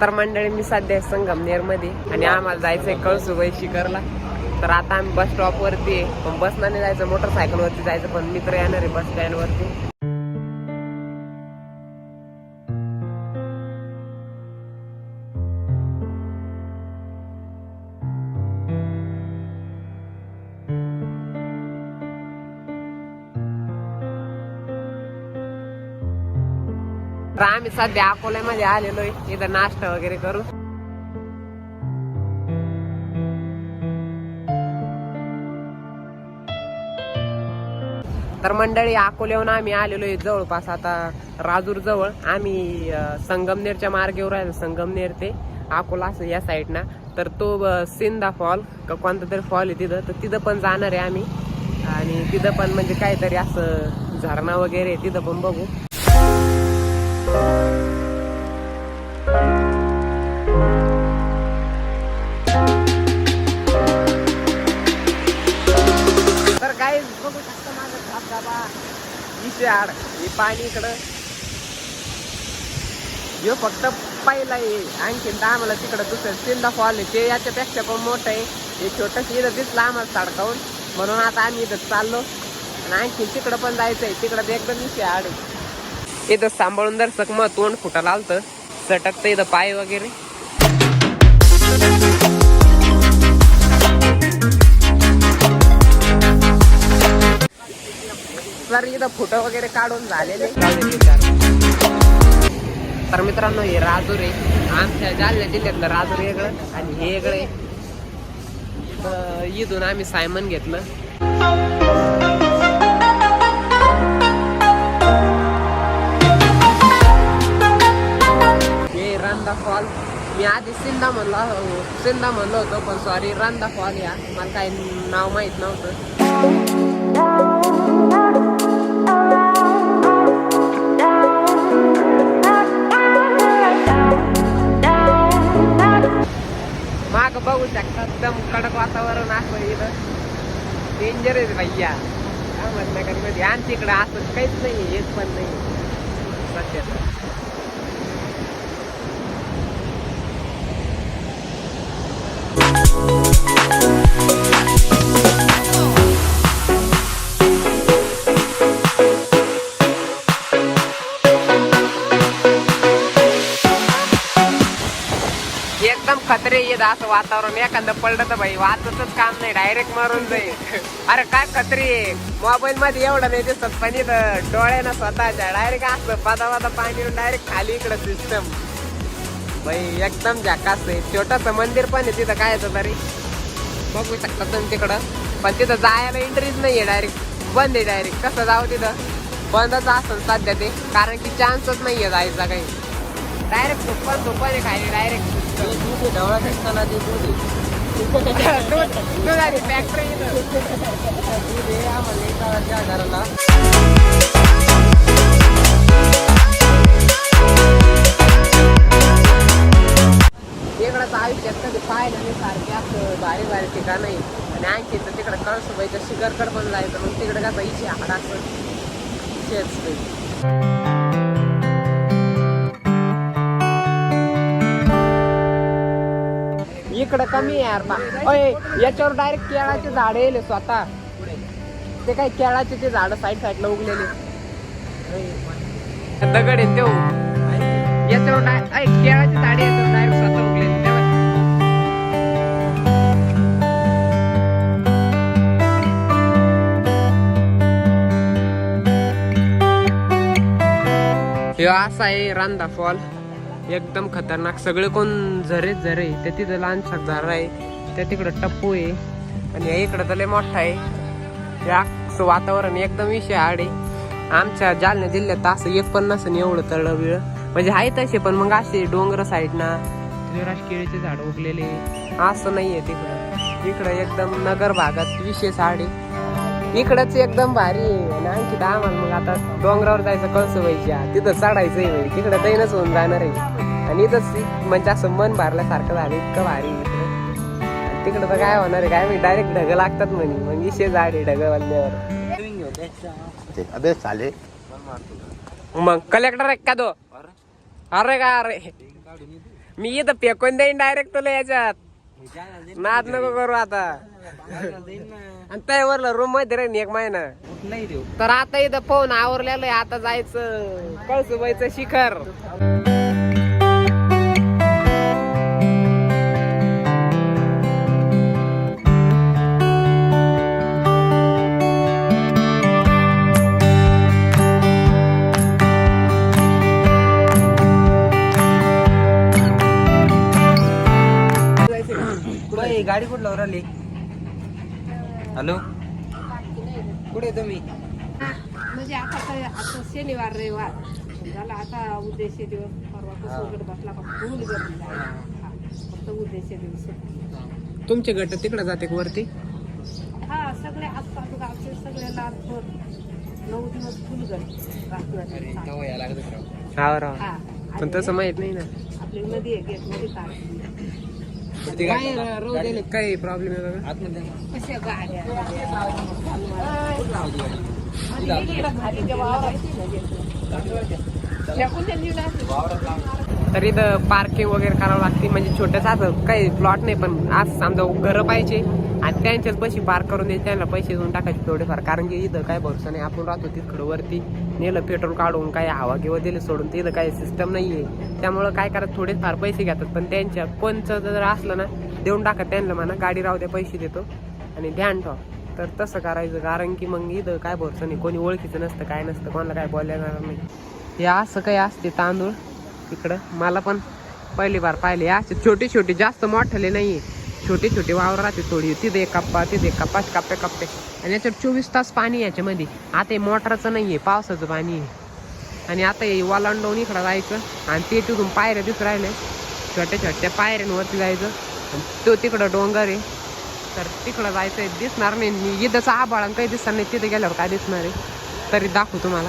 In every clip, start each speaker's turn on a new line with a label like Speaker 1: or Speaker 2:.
Speaker 1: तर मंडळी मी सध्या संगमनेर मध्ये आणि आम्हाला जायचंय कळसुबाई शिखरला. तर आता आम्ही बस स्टॉप वरती आहे, पण बसला नाही जायचं, मोटरसायकल वरती जायचं, पण मित्र येणार आहे बस स्टँड वरती. तर आम्ही सध्या अकोल्यामध्ये आलेलोय, इथं नाश्ता वगैरे करू. तर मंडळी अकोल्याहून आम्ही आलेलोय जवळपास आता राजूर जवळ. आम्ही संगमनेरच्या मार्गेवर आहे, संगमनेर ते अकोला असं या साईडना. तर तो सिंदा फॉल का कोणता तरी फॉल आहे तिथं, तर तिथं पण जाणार आहे आम्ही. आणि तिथं पण म्हणजे काहीतरी असं झरणा वगैरे तिथं पण बघू. तर काय बघू शकता माझं धबधबा इशाड, हे पाणी इकडं यो फक्त पहिला आहे. आणखीन आम्हाला तिकडं दुसरं सिंदा फॉल आहे, ते याच्यापेक्षा पण मोठं आहे. हे छोटंसं इथं दिसलं आम्हाला सडकावून, म्हणून आता आम्ही इथं चाललो. आणि आणखीन तिकडं पण जायचंय, तिकडं एकदम इशाड आहे. इथं सांभाळून दर्शक मग तोंड फुटायला आलतं, सटकतं इथं पाय वगैरे. तर इथं फोटो वगैरे काढून झालेले. तर मित्रांनो हे राजूर आहे, आमच्या जालन्या जिल्ह्यातलं राजूर वेगळं आणि हे वेगळं आहे. तर इथून आम्ही सायमन घेतलं. हे रंदा फॉल, मी आधी सिंदा म्हणलो होतो, पण सॉरी रंदा फॉल या, मला काही नाव माहित नव्हतं. माग बघू शकता एकदम कडक वातावरण असं इथं, डेंजर आहे भैया अहमदनगरमध्ये. आणि इकडं असं काहीच नाही, हेच पण नाही सध्या. एकदम खतरे येत असं वातावरण, एखादं पडलं तर भाई वाचतच काम नाही, डायरेक्ट मरून जाईल. अरे काय खतरी आहे, मोबाईल मध्ये एवढं नाही दिसत, पण इथं डोळ्यानं स्वतःच्या डायरेक्ट असं पादा पाणी डायरेक्ट खाली इकडं सिस्टम भाई एकदम झकास आहे. छोटस मंदिर पण आहे तिथं, काय येतं तरी बघू शकता तुम्ही तिकडं, पण तिथं जायला एंट्रीच नाहीये, डायरेक्ट बंद आहे. डायरेक्ट कसं जाऊ तिथं, बंदच असेल सध्या ते, कारण की चान्सच नाहीये जायचा काही. डायरेक्ट झोपाने खाली डायरेक्ट ढवळा दिसताना ते दुधाची फॅक्टरी घराला. इकडंच आयुष्यात कधी पाहिलं नाही सारखे असं भारी भारी ठिकाण नाही. आणि आणखी तर तिकडं कळसुबाईच्या शिखरकड पण जायचं, मग तिकडे का पैसे हाड असं इकडं कमी आहे यार. याच्यावर डायरेक्ट केळाचे झाड येईल स्वतः, ते काही केळाचे ते झाड साईडला उगलेले दगड आहे ते. याच्यावर केळाचे झाड याच्यावर डायरेक्ट स्वतः उगलेले. हे असा आहे रंदा फॉल, एकदम खतरनाक. सगळे कोण झरे त्या तिथं लहानसा झरा आहे, त्या तिकडं टप्पू आहे, आणि इकडं तर लय मोठा आहे. या वातावरण एकदम विषय आडे. आमच्या जालन्या जिल्ह्यात असं एक पण नसेल एवढं तळं बिळ, म्हणजे आहे तसे, पण मग असे डोंगर साईडना केळीचे झाड उगलेले असं नाहीये तिकडं. इकडं एकदम नगर भागात विशेष आडे, इकडंच एकदम भारी आहे. आणखी आम्हाला मग आता डोंगरावर जायचं कळसुबाईच्या, तिथं चढायचंय, तिकडं दैनच होऊन जाणार आहे. आणि इथंच म्हणजे असं मन भरल्यासारखं झालं, इतकं भारी इकडं. तिकडं तर काय होणार आहे काय मी, डायरेक्ट ढगं लागतात म्हणे, मग इशे झाड आहे ढगं बांधल्यावर.
Speaker 2: अबे साले
Speaker 1: मग कलेक्टर आहे का तो? अरे का अरे मी इथं फेकून देईन डायरेक्ट तुला याच्यात. नाद नको करू आता. आणि त्यावरला रूम मध्ये राहीन 1 महिना. तर आता इथं फोन आवरलेलं आहे. आता जायचं कळसुबाईचं शिखर.
Speaker 2: गाडी कुठं लावून राहिली? हॅलो कुठे तुम्ही?
Speaker 3: म्हणजे आता शनिवार रविवार झाला. आता उद्देश दिवस परवा बसला फुल गर्दी फक्त उद्देश दिवस.
Speaker 1: तुमचे गट तिकडे जाते का वरती?
Speaker 3: हा सगळे आसपास गावचे सगळे लालपूर 9 दिवस फुल गर्दी
Speaker 1: हा पण तसं माहित नाही ना.
Speaker 3: आपली नदी आहे गेट मध्ये
Speaker 1: काही प्रॉब्लेम आहे बघा.
Speaker 3: कशा गाड्या
Speaker 1: तर इथं पार्किंग वगैरे करावं लागते. म्हणजे छोटंसं असं काही प्लॉट नाही पण आज समजा घरं पाहिजे आणि त्यांच्याच पैसे पार्क करून द्यायचे. त्यांना पैसे देऊन टाकायचे थोडेफार. कारण की इथं काय भरोसा नाही. आपण राहतो तिकडं वरती नेलं पेट्रोल काढून काय हवा किंवा दिले सोडून तिथं काही सिस्टम नाहीये. त्यामुळं काय करत थोडेफार पैसे घेतात. पण त्यांच्या कोणचं जर असलं ना देऊन टाकत त्यांना म्हणा गाडी राहू द्या पैसे देतो आणि ध्यान ठेवा. तर तसं करायचं. कारण की मग इथं काय भरोसा नाही. कोणी ओळखीचं नसतं काय नसतं. कोणाला काय बोलणार नाही. हे असं काही असते तांदूळ इकडं. मला पण पहिली बार पाहिले. असे छोटे छोटे जास्त मोठले नाहीये. छोटे छोटे वावर राहते थोडी. तिथे एक कप्पा तिथे एक कप्पा कप्पे कप्पे. आणि याच्यात 24 तास पाणी याच्यामध्ये. आता हे मोटरचं नाहीये पावसाचं पाणी आहे. आणि आता हे वालांडवून इकडं जायचं आणि ते तिथून पायऱ्या दिसू राहिले. छोट्या छोट्या पायऱ्यांवरती जायचं. तो तिकडं डोंगर आहे तर तिकडं जायचंय. दिसणार नाही. मी इथंच आभाळ काही दिसणार नाही. तिथे गेल्यावर काय दिसणार आहे तरी दाखवू तुम्हाला.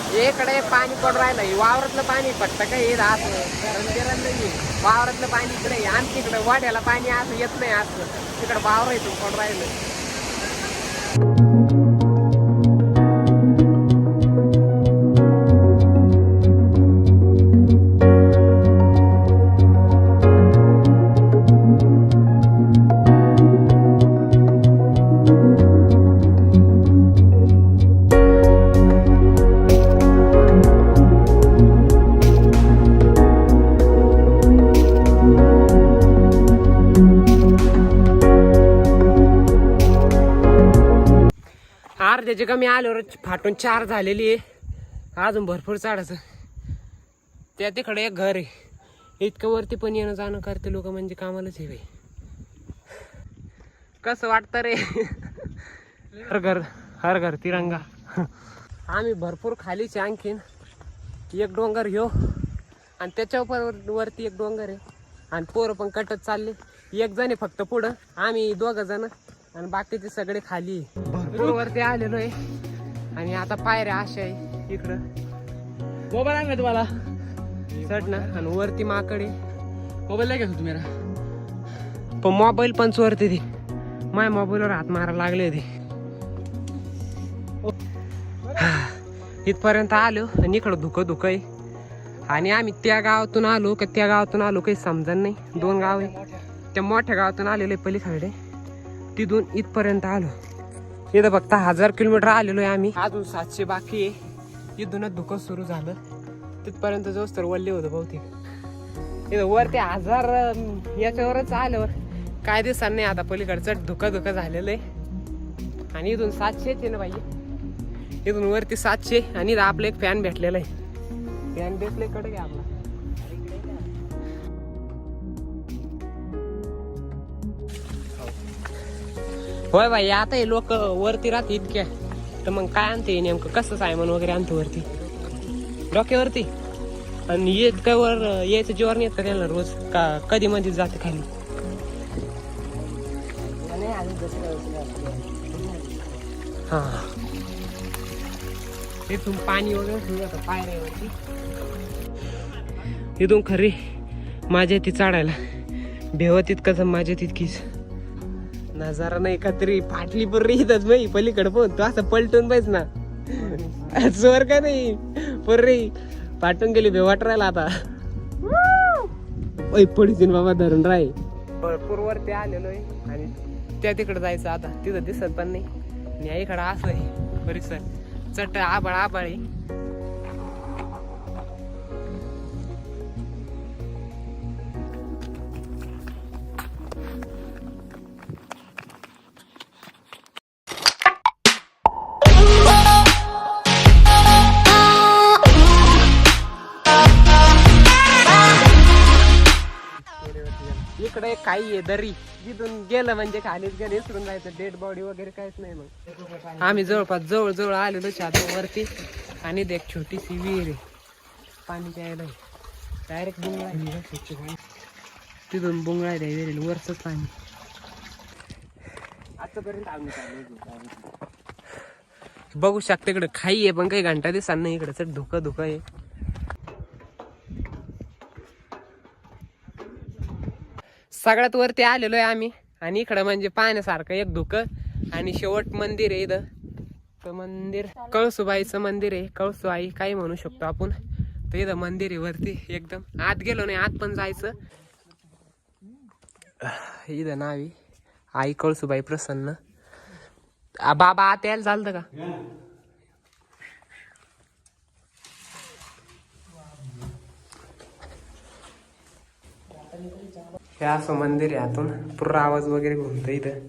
Speaker 1: इकडे पाणी पडून राहिलं. वावरातलं पाणी पडतं काही राहत नाही. वावरातलं पाणी इकडे आणि तिकडं वाड्याला पाणी असं येत नाही. असं तिकडं वावर येतो पडून राहिलं. अर्ध्याची कमी आल्यावर फाटून 4 झालेली आहे. अजून भरपूर चढायचं. त्या तिकडे एक घर आहे. इतकं वरती पण येणं जाणं करते लोक म्हणजे कामालाच आहे बाई. कसं वाटतं रे? हर घर तिरंगा. आम्ही भरपूर खालीच आणखीन एक डोंगर घेऊ आणि त्याच्या वरती एक डोंगर आहे. आणि पोरं पण कटत चालले. एक जण आहे फक्त पुढं. आम्ही 2 जण आणि बाकीचे सगळे खाली. भरपूर वरती आलेलो आहे. आणि आता पायऱ्या अशा आहे इकडं. मोबाईल आहे का तुम्हाला? चढणं आणि वरती माकडे. मोबाईल नाही घेतो तुम्ही? पण मोबाईल पण चोरते ती. माझ्या मोबाईलवर हात मारायला लागले ते. इथपर्यंत आलो आणि इकडं धुकं आहे. आणि आम्ही त्या गावातून आलो का त्या गावातून आलो काही समजत नाही. 2 गाव आहे. त्या मोठ्या गावातून आलेलो आहे पलीकडे. तिथून इथपर्यंत आलो. इथं फक्त 1000 किलोमीटर आलेलो आहे आम्ही. अजून 700 बाकी आहे. इथूनच धुकं सुरू झालं. तिथपर्यंत जोच तर वल्ले होतं बहुतेक. इथं वर ते 1000 याच्यावरच आल्यावर काय दिसणार नाही. आता पलीकडचं धुकं झालेलं आहे. आणि इथून 700 आहे ना बाई. इथून वरती 700 आणि आपलं एक फॅन भेटलेला आहे. फॅन भेटले कडे घ्या आपला. होय बाई. आता हे लोक वरती राहते इतक्या. तर मग काय आणते नेमकं? कसं सायमन वगैरे आणतो वरती डोक्यावरती. आणि येत काय वर यायचं जीवर नाही येत का त्याला रोज? का कधी मध्ये जाते खाली? हा इथून पाणी वगैरे सुरू होतं पायऱ्यावरती. इथून खरी माझ्या ती चढायला भेव तितकंच माझ्या तितकीच नजारा नाही का तरी. फाटली पण इथंच बाई पलीकडे पण. तू असं पलटून पाहिज ना. स्वर का नाही पोरी पाठवून गेली बेवाट राहिला आता. ओय पडीन बाबा धरून राय. भरपूर वरती आलेलो आहे आणि त्या तिकडे जायचं आता. तिथं दिसत पण नाही आणि इकडं असं आहे परिसर. चट आबाळ आबाळ आहे. इकडे काही आहे दरी. जिथून गेलं म्हणजे खालीच गेलं विसरून जायचं. डेड बॉडी वगैरे काहीच नाही. मग आम्ही जवळपास जवळ आलेलो छात वरती आणि एक छोटीशी विहीर आहे पाणी प्यायला. डायरेक्ट बुंगळा तिथून बुंगळा आहे विहिरीला वरच पाणी. आतापर्यंत आम्ही बघू शकता इकडे खाई आहे पण काही घंटा दिसत नाही. इकडे धुकं आहे. सगळ्यात वरती आलेलो आहे आम्ही आणि इकडं म्हणजे पाहण्यासारखं एक धुकं आणि शेवट मंदिर आहे. इथं तर मंदिर कळसुबाईचं मंदिर आहे. कळसुबाई काही म्हणू शकतो आपण. तर इथं मंदिर आहे वरती एकदम. आत गेलो नाही, आत पण जायचं. इथं नावी आई कळसुबाई प्रसन्न. बाबा आत यायला चालतं का? हे असं मंदिर आहे. आतून पुरा आवाज वगैरे घुमतो इथं.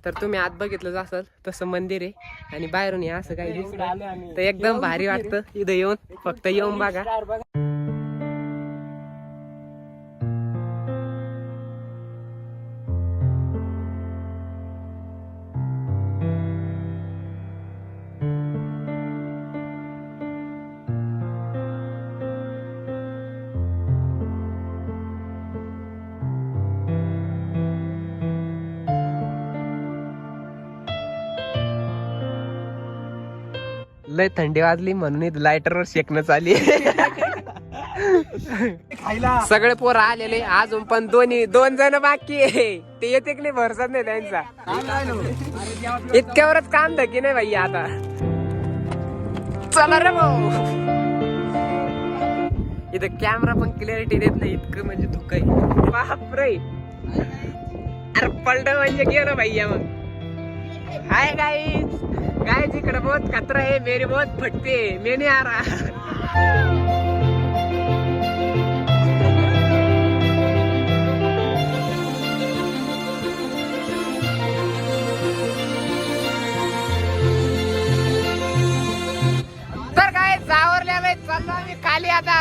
Speaker 1: तर तुम्ही आत बघितलं असाल तसं मंदिर आहे आणि बाहेरून हे असं काही दिसतं तर एकदम भारी वाटतं इथं येऊन. फक्त येऊन बघा. लय थंडी वाजली म्हणून लायटरवर शेकणं चालली. सगळे पोरं आलेले अजून पण दोन जण बाकी आहे. ते येते की नाही भरसत नाही त्यांचा. इतक्यावरच काम धकी नाही भाई आता. चला रे भाऊ. इथं कॅमेरा पण क्लिअरिटी देत नाही इतकं म्हणजे धुकं आहे. बापरे अरे पलट म्हणजे गेलं भैया. मग हाय गाईज इकडे बहुत खतरा है. मेरी बहुत फटते मैं नहीं आ रहा. तर काय जावरल्या चाललो आम्ही खाली आता.